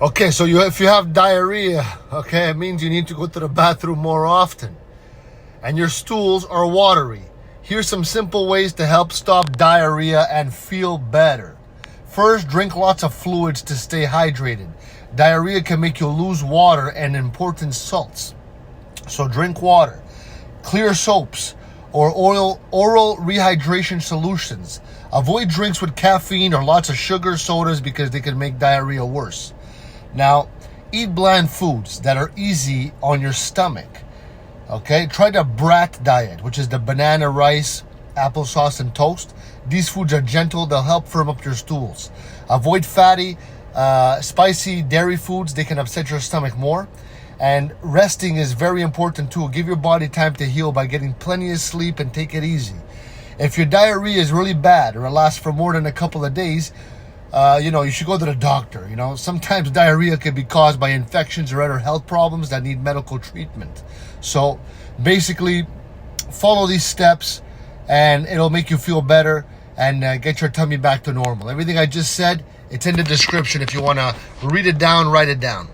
Okay, so if you have diarrhea, okay, it means you need to go to the bathroom more often. And your stools are watery. Here's some simple ways to help stop diarrhea and feel better. First, drink lots of fluids to stay hydrated. Diarrhea can make you lose water and important salts. So drink water, clear soaps, or oral rehydration solutions. Avoid drinks with caffeine or lots of sugar sodas because they can make diarrhea worse. Now, eat bland foods that are easy on your stomach. Okay, try the brat diet, which is the banana, rice, applesauce, and toast. These foods are gentle, they'll help firm up your stools. Avoid fatty, spicy dairy foods, they can upset your stomach more. And resting is very important too. Give your body time to heal by getting plenty of sleep and take it easy. If your diarrhea is really bad or it lasts for more than a couple of days, you should go to the doctor. Sometimes diarrhea can be caused by infections or other health problems that need medical treatment. So basically, follow these steps and it'll make you feel better and get your tummy back to normal. Everything I just said, it's in the description if you want to read it down, write it down.